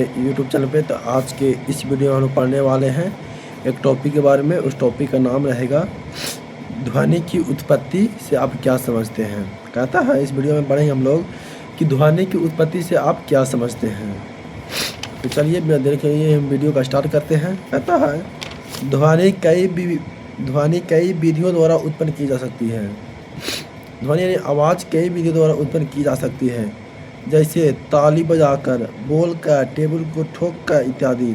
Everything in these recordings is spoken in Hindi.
यूट्यूब चैनल पे। तो आज के इस वीडियो में हम लोग पढ़ने वाले हैं एक टॉपिक के बारे में। उस टॉपिक का नाम रहेगा ध्वनि की उत्पत्ति से आप क्या समझते हैं। कहता है इस वीडियो में पढ़ेंगे हम लोग कि ध्वनि की उत्पत्ति से आप क्या समझते हैं। तो चलिए देखिए हम वीडियो का स्टार्ट करते हैं। कहता है ध्वनि कई विधियों द्वारा उत्पन्न की जा सकती है। ध्वनि यानी आवाज़ कई विधियों द्वारा उत्पन्न की जा सकती है, जैसे ताली बजाकर, बोलकर, टेबल को ठोककर इत्यादि।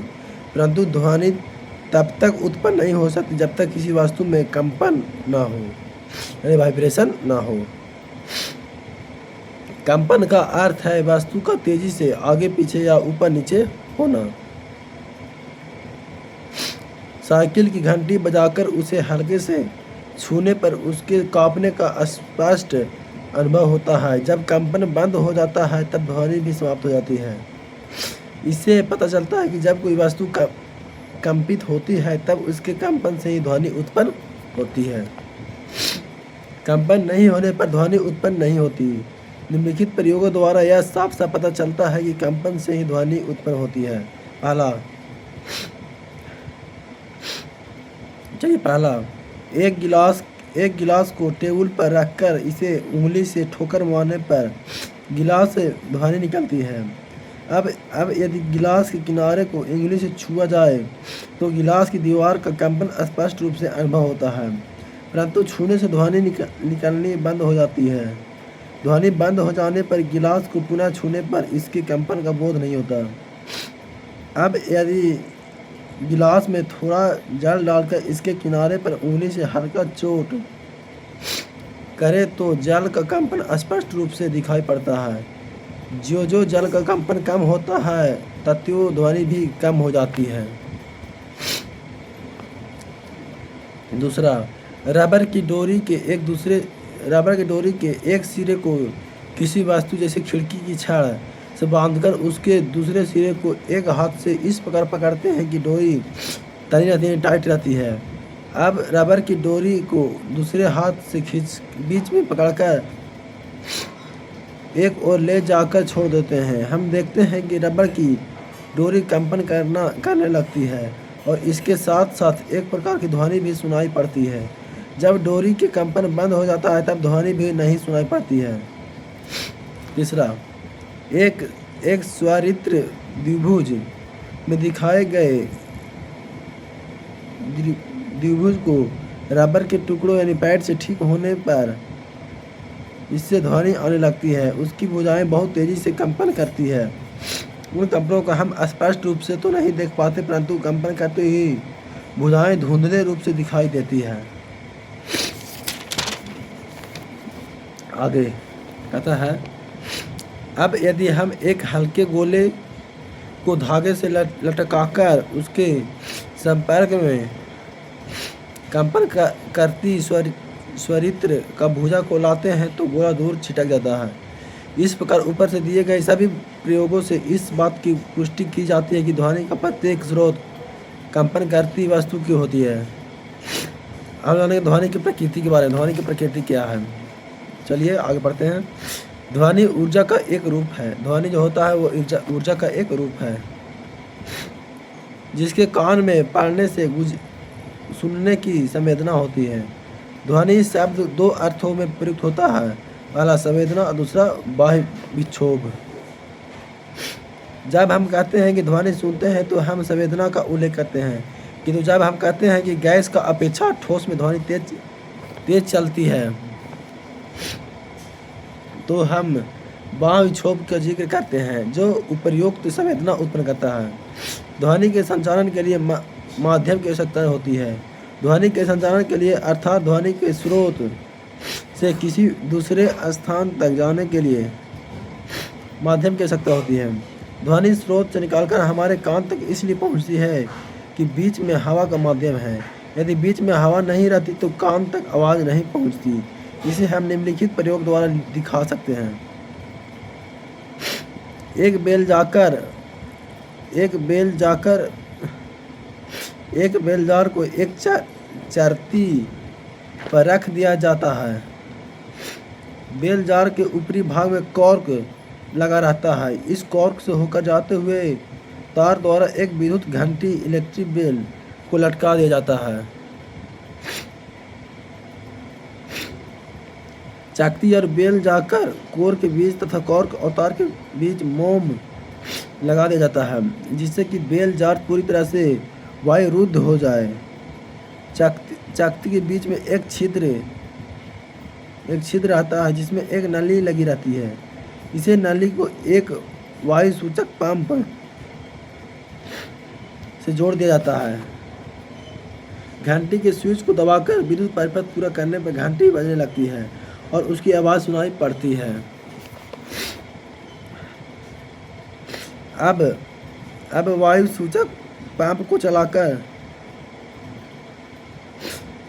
परंतु ध्वनि तब तक उत्पन्न नहीं हो सकती जब तक किसी वस्तु में कंपन ना हो, यानी वाइब्रेशन ना हो। कंपन का अर्थ है वस्तु का तेजी से आगे पीछे या ऊपर नीचे होना। साइकिल की घंटी बजाकर उसे हल्के से छूने पर उसके कांपने का स्पष्ट अनुभव होता है। जब कंपन बंद हो जाता है तब ध्वनि भी समाप्त हो जाती है। इससे पता चलता है कि जब कोई वस्तु कंपित होती है तब उसके कंपन से ही ध्वनि उत्पन्न होती है। कंपन नहीं होने पर ध्वनि उत्पन्न नहीं होती। निम्नलिखित प्रयोगों द्वारा यह साफ साफ पता चलता है कि कंपन से ही ध्वनि उत्पन्न होती है। पहला, एक गिलास को टेबल पर रखकर इसे उंगली से ठोकर मारने पर गिलास से ध्वनि निकलती है। अब यदि गिलास के किनारे को उंगली से छुआ जाए तो गिलास की दीवार का कंपन स्पष्ट रूप से अनुभव होता है, परंतु छूने से ध्वनि निकलनी बंद हो जाती है। ध्वनि बंद हो जाने पर गिलास को पुनः छूने पर इसके कंपन का बोध नहीं होता। अब यदि गिलास में थोड़ा जल डालकर इसके किनारे पर उंगली से हल्का चोट करे तो जल का कंपन स्पष्ट रूप से दिखाई पड़ता है। जो जल का कंपन कम होता है त्यों ध्वनि भी कम हो जाती है। दूसरा, रबर की डोरी के एक सिरे को किसी वस्तु जैसे खिड़की की छड़ से बांधकर उसके दूसरे सिरे को एक हाथ से इस प्रकार पकड़ते हैं कि डोरी तनी रहती है, टाइट रहती है। अब रबर की डोरी को दूसरे हाथ से बीच में पकड़कर एक ओर ले जाकर छोड़ देते हैं। हम देखते हैं कि रबर की डोरी कंपन करने लगती है और इसके साथ साथ एक प्रकार की ध्वनि भी सुनाई पड़ती है। जब डोरी के कंपन बंद हो जाता है तब ध्वनि भी नहीं सुनाई पड़ती है। तीसरा, एक स्वरित्र द्विभुज में दिखाए गए द्विभुज को रबर के टुकड़ों यानी पैड से ठीक होने पर इससे ध्वनि आने लगती है। उसकी भुजाएं बहुत तेजी से कंपन करती है। उन कंपनों का हम स्पष्ट रूप से तो नहीं देख पाते, परंतु कंपन करते ही भुजाएं धुंधले रूप से दिखाई देती है। आगे कहता है, अब यदि हम एक हल्के गोले को धागे से लटकाकर उसके संपर्क में कंपन करती स्वरित्र का भुजा को लाते हैं तो गोला दूर छिटक जाता है। इस प्रकार ऊपर से दिए गए सभी प्रयोगों से इस बात की पुष्टि की जाती है कि ध्वनि का प्रत्येक स्रोत कंपन करती वस्तु की होती है। हम जानेंगे ध्वनि की प्रकृति के बारे में। ध्वनि की प्रकृति क्या है, चलिए आगे बढ़ते हैं। ध्वनि ऊर्जा का एक रूप है। ध्वनि जो होता है वो ऊर्जा का एक रूप है जिसके कान में पड़ने से सुनने की संवेदना होती है। ध्वनि शब्द दो अर्थों में प्रयुक्त होता है, पहला संवेदना और दूसरा बाह्य विक्षोभ। जब हम कहते हैं कि ध्वनि सुनते हैं तो हम संवेदना का उल्लेख करते हैं, किंतु जब हम कहते हैं कि गैस का अपेक्षा ठोस में ध्वनि तेज चलती है तो हम बाह्य विक्षोभ का जिक्र करते हैं जो उपर्युक्त संवेदना उत्पन्न करता है। ध्वनि के संचारण के लिए माध्यम की आवश्यकता होती है। ध्वनि के संचारण के लिए अर्थात ध्वनि के स्रोत से किसी दूसरे स्थान तक जाने के लिए माध्यम की आवश्यकता होती है। ध्वनि स्रोत से निकालकर हमारे कान तक इसलिए पहुंचती है कि बीच में हवा का माध्यम है। यदि बीच में हवा नहीं रहती तो कान तक आवाज़ नहीं पहुंचती। इसे हम निम्नलिखित प्रयोग द्वारा दिखा सकते हैं। एक बेल जार को एक चरती पर रख दिया जाता है। बेल जार के ऊपरी भाग में कॉर्क लगा रहता है। इस कॉर्क से होकर जाते हुए तार द्वारा एक विद्युत घंटी इलेक्ट्रिक बेल को लटका दिया जाता है। चकती और बेल जाकर कोर के बीच तथा कोर और तार के बीच मोम लगा दिया जाता है, जिससे कि बेल जार पूरी तरह से वायुरुद्ध हो जाए। चकती के बीच में एक छिद्र आता है जिसमें एक नली लगी रहती है। इसे नली को एक वायु सूचक पंप से जोड़ दिया जाता है। घंटी के स्विच को दबाकर विद्युत परिपथ पूरा करने पर घंटी बजने लगती है और उसकी आवाज़ सुनाई पड़ती है। अब वायु सूचक पंप को चलाकर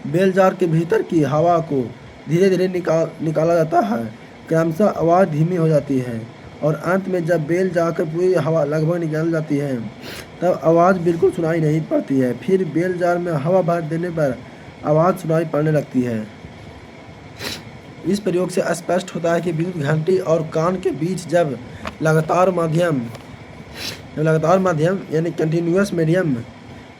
बेल जार के भीतर की हवा को धीरे धीरे निकाला जाता है। क्रमशः आवाज़ धीमी हो जाती है और अंत में जब बेल जाकर पूरी हवा लगभग निकल जाती है तब आवाज़ बिल्कुल सुनाई नहीं पड़ती है। फिर बेल जार में हवा भर देने पर आवाज़ सुनाई पड़ने लगती है। इस प्रयोग से स्पष्ट होता है कि विद्युत घंटी और कान के बीच जब लगातार माध्यम यानी कंटिन्यूअस मीडियम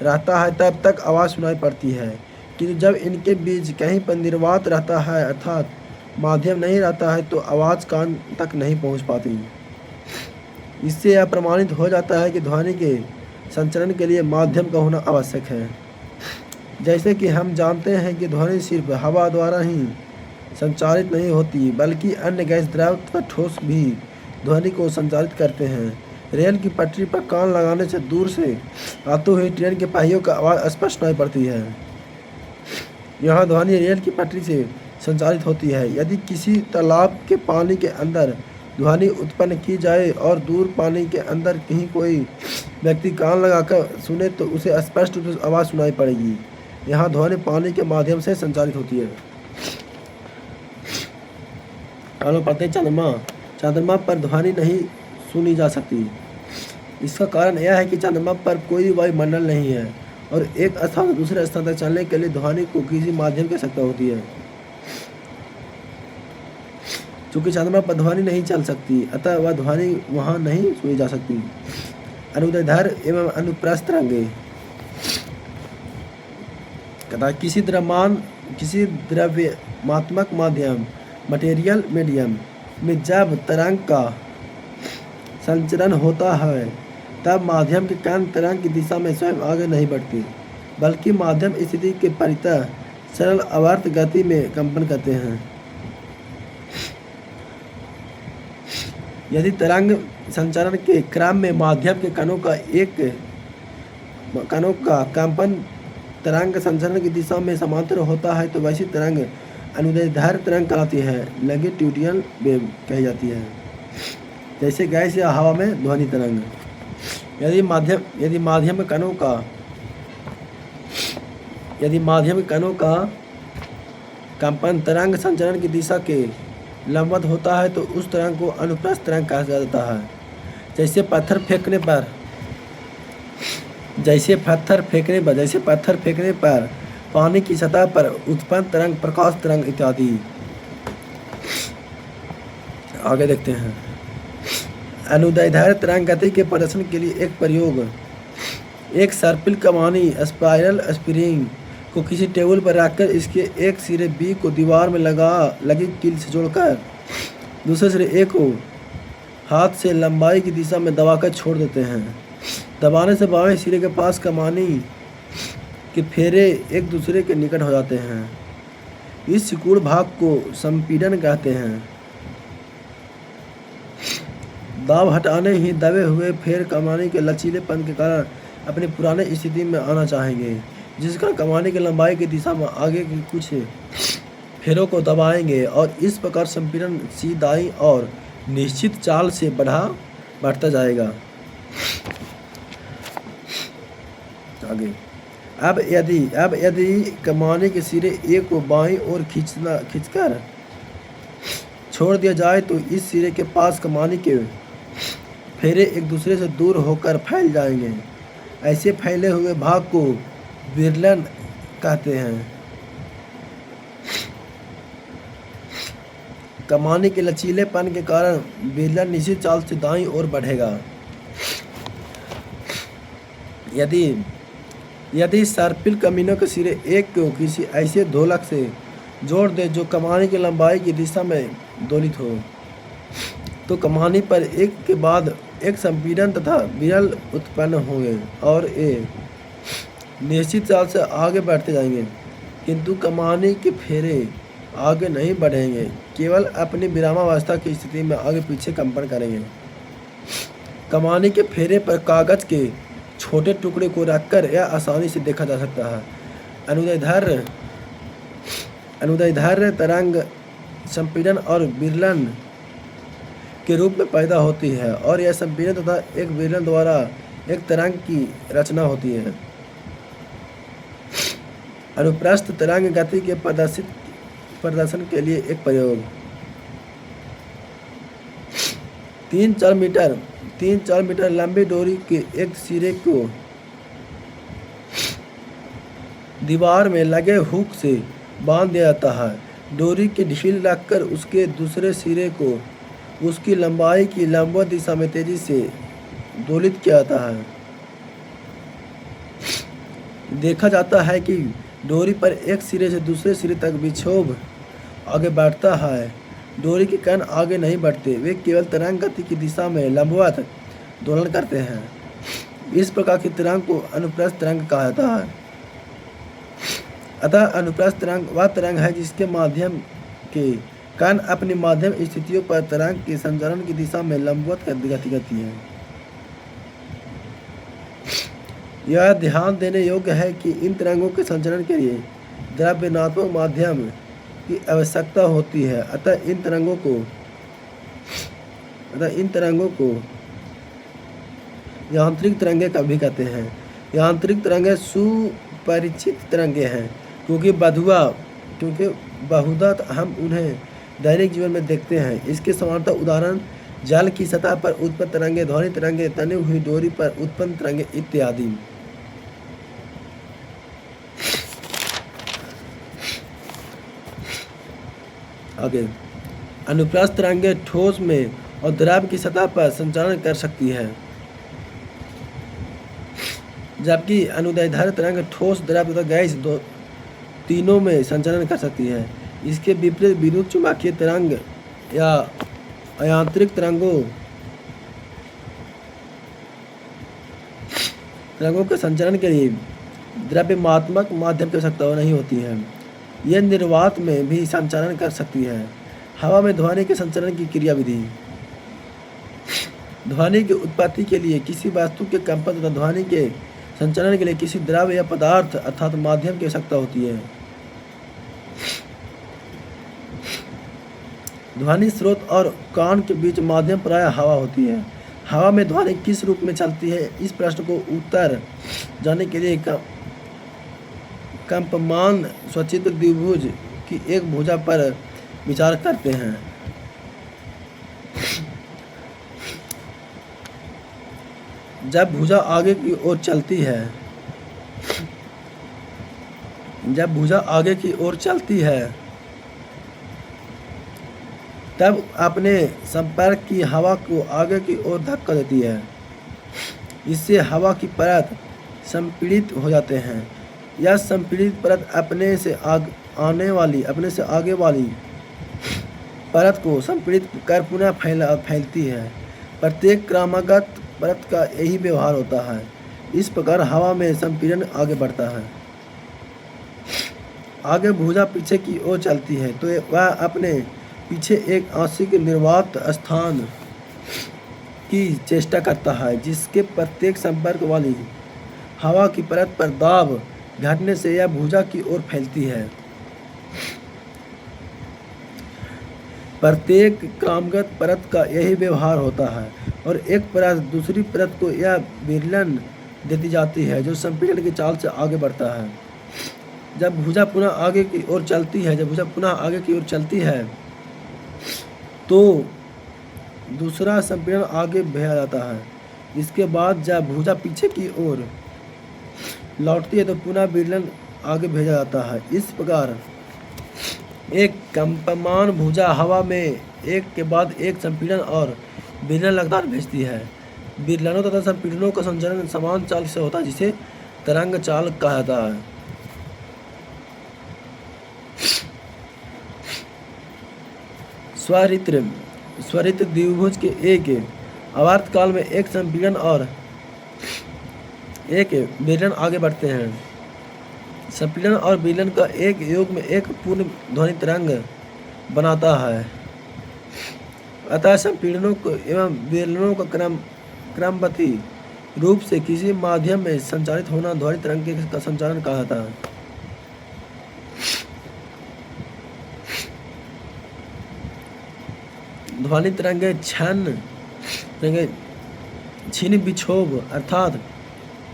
रहता है तब तक आवाज़ सुनाई पड़ती है, किंतु जब इनके बीच कहीं पर निर्वात रहता है अर्थात माध्यम नहीं रहता है तो आवाज़ कान तक नहीं पहुंच पाती। इससे यह प्रमाणित हो जाता है कि ध्वनि के संचरण के लिए माध्यम का होना आवश्यक है। जैसे कि हम जानते हैं कि ध्वनि सिर्फ हवा द्वारा ही संचारित नहीं होती बल्कि अन्य गैस द्रव तथा ठोस भी ध्वनि को संचारित करते हैं। रेल की पटरी पर कान लगाने से दूर से आते हुए ट्रेन के पहियों का आवाज़ स्पष्ट सुनाई पड़ती है। यह ध्वनि रेल की पटरी से संचारित होती है। यदि किसी तालाब के पानी के अंदर ध्वनि उत्पन्न की जाए और दूर पानी के अंदर कहीं कोई व्यक्ति कान लगाकर सुने तो उसे स्पष्ट रूप से आवाज़ सुनाई पड़ेगी। यहाँ ध्वनि पानी के माध्यम से संचारित होती है। हम लोग पढ़ते हैं चंद्रमा पर ध्वनि नहीं सुनी जा सकती। इसका कारण यह है कि चंद्रमा पर कोई वायुमंडल नहीं है और एक स्थान से दूसरे स्थान तक चलने के लिए ध्वनि को किसी माध्यम की आवश्यकता होती है। चूँकि चंद्रमा पर ध्वनि नहीं चल सकती अतः वह ध्वनि वहाँ नहीं सुनी जा सकती। अनुदैर्ध्य एवं अनुप्रस्थ तरंगे किसी द्रव्यमात्मक माध्यम मटेरियल मीडियम में जब तरंग का संचरण होता है तब माध्यम के कण तरंग की दिशा में स्वयं आगे नहीं बढ़ती बल्कि माध्यम स्थिति के परितः सरल आवर्त गति में कंपन करते हैं। यदि तरंग संचरण के क्रम में माध्यम के कणों का कंपन तरंग संचरण की दिशा में समांतर होता है तो वैसी तरंग अनुदैर्ध्य तरंग कहलाती है, लॉन्गिट्यूडिनल वेव कही जाती है। जैसे गैस या हवा में ध्वनि तरंग। यदि माध्यम कणों का कंपन तरंग संचरण की दिशा के लंबवत होता है तो उस तरंग को अनुप्रस्थ तरंग कहा जाता है। जैसे पत्थर फेंकने पर पानी की सतह पर उत्पन्न तरंग प्रकाश तरंग इत्यादि। आगे देखते हैं। अनुदैर्ध्य तरंग गति के प्रदर्शन के लिए एक प्रयोग, एक सर्पिल कमानी स्पाइरल स्प्रिंग को किसी टेबल पर रखकर इसके एक सिरे बी को दीवार में लगी कील से जोड़कर दूसरे सिरे ए को हाथ से लंबाई की दिशा में दबाकर छोड़ देते हैं। दबाने से बाएं सिरे के पास कमानी के फेरे एक दूसरे के निकट हो जाते हैं। इस सिकुड़ भाग को संपीड़न कहते हैं। दाब हटाने ही दबे हुए फेर कमानी के लचीलेपन के कारण अपनी पुराने स्थिति में आना चाहेंगे, जिसका कमानी की लंबाई की दिशा में आगे की कुछ फेरों को दबाएंगे और इस प्रकार संपीड़न सीधाई और निश्चित चाल से बढ़ता जाएगा। आगे अब यदि कमानी के सिरे ए को बाईं ओर खींचकर छोड़ दिया जाए तो इस सिरे के पास कमानी के फेरे एक दूसरे से दूर होकर फैल जाएंगे। ऐसे फैले हुए भाग को विरलन कहते हैं। कमानी के लचीलेपन के कारण विरलन निश्चित चाल से दाईं ओर बढ़ेगा। यदि यदि सर्पिल कमीनों के सिरे एक को किसी ऐसे ढोलक से जोड़ दे जो कमानी की लंबाई की दिशा में दोलित हो, तो कमानी पर एक के बाद एक संपीड़न तथा विरल उत्पन्न होंगे और ये निश्चित चाल से आगे बढ़ते जाएंगे, किंतु कमानी के फेरे आगे नहीं बढ़ेंगे, केवल अपनी विरामावस्था की स्थिति में आगे पीछे कंपन करेंगे। कमानी के फेरे पर कागज के छोटे टुकड़े को रखकर यह आसानी से देखा जा सकता है। अनुदैर्ध्य तरंग संपीड़न और विरलन के रूप में पैदा होती है और यह संपीड़न तथा एक विरलन द्वारा एक तरंग की रचना होती है। अनुप्रस्थ तरंग गति के प्रदर्शन के लिए एक प्रयोग। 3-4 मीटर लंबी डोरी के एक सिरे को दीवार में लगे हुक से बांध दिया जाता है। डोरी की ढील रखकर उसके दूसरे सिरे को उसकी लंबाई की लंबवत दिशा में तेजी से दोलित किया जाता है। देखा जाता है कि डोरी पर एक सिरे से दूसरे सिरे तक विक्षोभ आगे बढ़ता है। डोरी के कण आगे नहीं बढ़ते, वे केवल तरंग गति की दिशा में लंबवत दोलन करते हैं। इस प्रकार की तरंग को अनुप्रस्थ तरंग कहा जाता है। अतः अनुप्रस्थ तरंग वह तरंग है जिसके माध्यम के कण अपनी माध्यम स्थितियों पर तरंग के संचरण की दिशा में लंबवत गति करती है। यह ध्यान देने योग्य है कि इन तरंगों के संचरण के लिए द्रव्यनात्मक माध्यम की आवश्यकता होती है। अतः इन तरंगों को यांत्रिक तरंगे कभी कहते हैं। यांत्रिक तरंगे सुपरिचित तरंगे हैं क्योंकि बहुधा हम उन्हें दैनिक जीवन में देखते हैं। इसके समानांतर उदाहरण जल की सतह पर उत्पन्न तरंगे, ध्वनि तरंगे, तनी हुई डोरी पर उत्पन्न तरंगे इत्यादि। आगे, अनुप्रस्थ तरंगे ठोस में और द्रव की सतह पर संचालन कर सकती है, जबकि अनुदैर्ध्य तरंग ठोस, द्रव तथा गैस तीनों में संचालन कर सकती है। इसके विपरीत विद्युत चुम्बकीय तरंग या अयांत्रिक तरंगों के संचालन के लिए द्रव्यमात्मक माध्यम की आवश्यकता नहीं होती है। यह निर्वात में भी संचालन कर सकती है। हवा में ध्वनि के संचालन की क्रियाविधि। ध्वनि की उत्पत्ति के लिए किसी वस्तु के कंपन तथा ध्वनि के संचालन के लिए किसी द्रव्य या पदार्थ अर्थात माध्यम की आवश्यकता होती है। ध्वनि स्रोत और कान के बीच माध्यम प्रायः हवा होती है। हवा में ध्वनि किस रूप में चलती है, इस प्रश्न को उत्तर जाने के लिए कंपमान स्वचित्र द्विभुज की एक भुजा पर विचार करते हैं। जब भुजा आगे की ओर चलती है तब अपने संपर्क की हवा को आगे की ओर धक्का देती है। इससे हवा की परत संपीड़ित हो जाते हैं। यह संपीड़ित परत अपने से आगे वाली परत को संपीड़ित कर पुनः फैलती है। प्रत्येक क्रमागत परत का यही व्यवहार होता है। इस प्रकार हवा में संपीड़न आगे बढ़ता है। आगे भुजा पीछे की ओर चलती है तो वह अपने पीछे एक आंशिक निर्वात स्थान की चेष्टा करता है, जिसके प्रत्येक संपर्क वाली हवा की परत पर दाब घटने से यह भुजा की ओर फैलती है। प्रत्येक क्रमागत परत का यही व्यवहार होता है और एक परत दूसरी परत को यह विरलन देती जाती है जो संपीड़न की चाल से आगे बढ़ता है। जब भुजा पुनः आगे की ओर चलती है तो दूसरा संपीड़न आगे भेजा जाता है। इसके बाद जब भुजा पीछे की ओर लौटती है तो पुनः विरलन आगे भेजा जाता है। इस प्रकार एक कंपमान भुजा हवा में एक के बाद एक संपीड़न और विरलन लगातार भेजती है। विरलनों तथा संपीड़नों का संचरण समान चाल से होता है, जिसे तरंग चाल कहा जाता है। स्वरित्र स्वरित्र द्विभुज के एक आवर्त काल में एक संपीड़न और एक विरलन आगे बढ़ते हैं। संपीड़न और विरलन का एक योग में एक पूर्ण ध्वनि तरंग बनाता है। अतः संपीड़नों को एवं विरलनों का क्रमबद्ध रूप से किसी माध्यम में संचारित होना ध्वनि तरंग का संचालन कहा जाता है। ध्वनि तरंगे क्षीण विक्षोभ अर्थात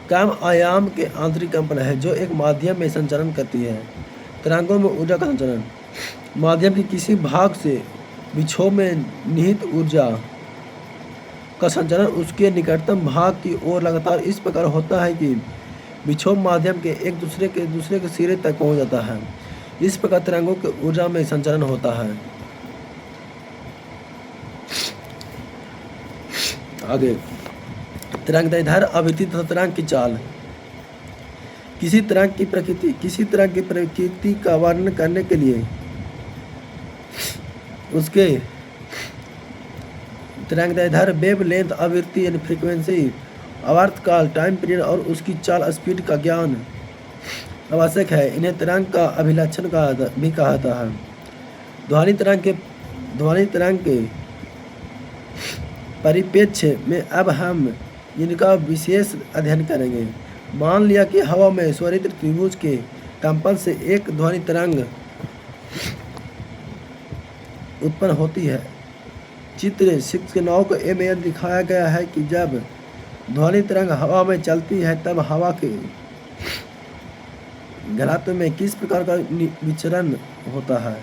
कम आयाम के आंतरिक कंपन है, जो एक माध्यम में संचरण करती है। तरंगों में ऊर्जा का संचरण माध्यम के किसी भाग से विक्षोभ में निहित ऊर्जा का संचरण उसके निकटतम भाग की ओर लगातार इस प्रकार होता है कि विक्षोभ माध्यम के एक दूसरे के सिरे तक पहुंच जाता है। इस प्रकार तरंगों के ऊर्जा में संचरण होता है। आगे तरंगदैर्ध्य आवृत्ति तथा तरंग की चाल। किसी तरंग की प्रकृति का वर्णन करने के लिए उसके तरंगदैर्ध्य, वेव लेंथ, आवृत्ति यानी फ्रीक्वेंसी, आवर्तकाल टाइम पीरियड और उसकी चाल स्पीड का ज्ञान आवश्यक है। इन्हें तरंग का अभिलक्षण भी कहा जाता है। ध्वनि तरंग के परिप्रेक्ष्य में अब हम इनका विशेष अध्ययन करेंगे। मान लिया कि हवा में स्वरित्र त्रिभुज के कंपन से एक ध्वनि तरंग उत्पन्न होती है। चित्र 6.9 को ए में दिखाया गया है कि जब ध्वनि तरंग हवा में चलती है तब हवा के घनत्व में किस प्रकार का विचरण होता है।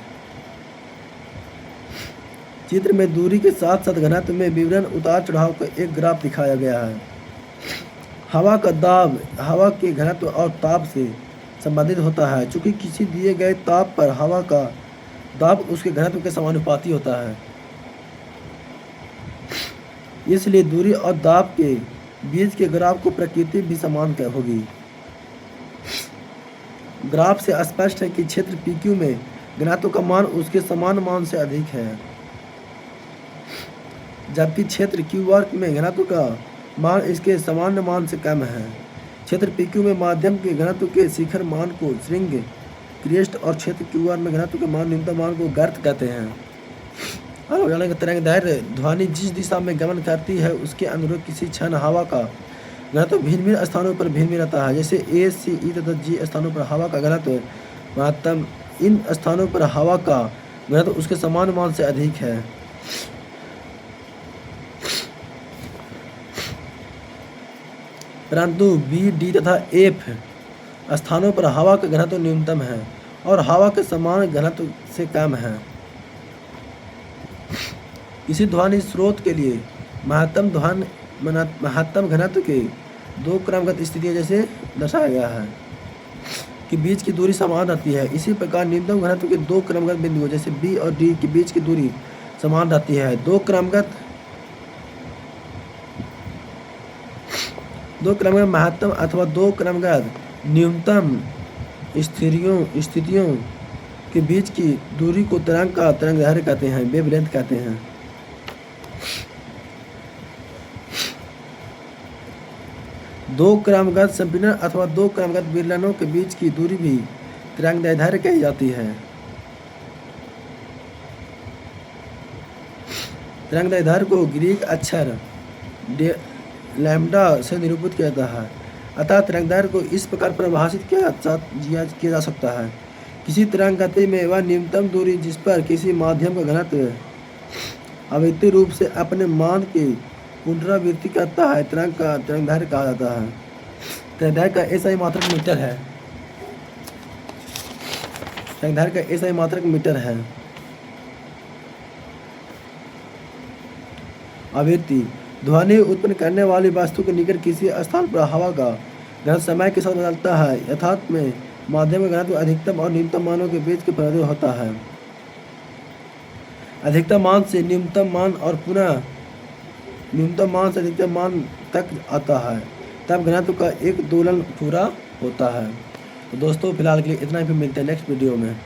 चित्र में दूरी के साथ साथ घनत्व में विवरण उतार चढ़ाव का एक ग्राफ दिखाया गया है। हवा का दाब हवा के घनत्व और ताप से संबंधित होता है। चूंकि किसी दिए गए ताप पर हवा का दाब उसके घनत्व के समानुपाती होता है, इसलिए दूरी और दाब के बीच के ग्राफ को प्रकृति भी समान होगी। ग्राफ से स्पष्ट है कि क्षेत्र PQ में घनत्व का मान उसके समान मान से अधिक है, जबकि क्षेत्र QR में घनत्व का मान इसके सामान्य मान से कम है। क्षेत्र PQ में माध्यम के घनत्व के शिखर मान को श्रृंग क्रेस्ट और क्षेत्र QR में घनत्व के मान न्यूनतम मान को गर्त कहते हैं। तरंगदैर्ध्य ध्वनि जिस दिशा में गमन करती है उसके अनुरूप किसी क्षण हवा का घनत्व भिन्न भिन्न स्थानों पर भिन्न रहता है। जैसे A, C, E तथा G स्थानों पर हवा का घनत्व महत्तम, इन स्थानों पर हवा का घनत्व उसके समान मान से अधिक है। परंतु B, D तथा F स्थानों पर हवा का घनत्व न्यूनतम है और हवा के समान घनत्व से कम है। किसी ध्वनि स्रोत के लिए महत्तम घनत्व के दो क्रमगत स्थितियां जैसे दर्शाया गया है कि बीच की दूरी समान रहती है। इसी प्रकार न्यूनतम घनत्व के दो क्रमगत बिंदुओं जैसे B और D के बीच की दूरी समान रहती है। दो क्रमगत महत्तम अथवा दो क्रमगत न्यूनतम स्थितियों के बीच की दूरी को तरंगदैर्ध्य कहते हैं, वेवलेंथ कहते हैं। दो क्रमगत संपीड़न अथवा दो क्रमगत विरलनों के बीच की दूरी भी तरंगदैर्ध्य कही जाती है। तरंगदैर्ध्य को ग्रीक अक्षर लैम्डा से निरूपित किया जाता है। अतः तरंगदैर्ध्य को इस प्रकार परिभाषित किया जा सकता है। किसी तरंग गति में वह न्यूनतम दूरी जिस पर किसी माध्यम का घनत्व आवृत्ति रूप से अपने मान की पुनरावृत्ति करता है तरंगदैर्ध्य कहा जाता है। तरंगदैर्ध्य का ऐसा ही मात्रक मीटर है। तरंगदैर्ध्य का ऐसा ही मात्रक मीटर है। आवृत्ति ध्वनि उत्पन्न करने वाली वस्तु के निकट किसी स्थान पर हवा का घनत्व समय के साथ बदलता है। यथार्थ में माध्यम का घनत्व अधिकतम और न्यूनतम मानों के बीच के परिवर्तन होता है। अधिकतम मान से न्यूनतम मान और पुनः न्यूनतम मान से अधिकतम मान तक आता है, तब घनत्व का एक दोलन पूरा होता है। तो दोस्तों फिलहाल के लिए इतना ही, फिर मिलते हैं नेक्स्ट वीडियो में।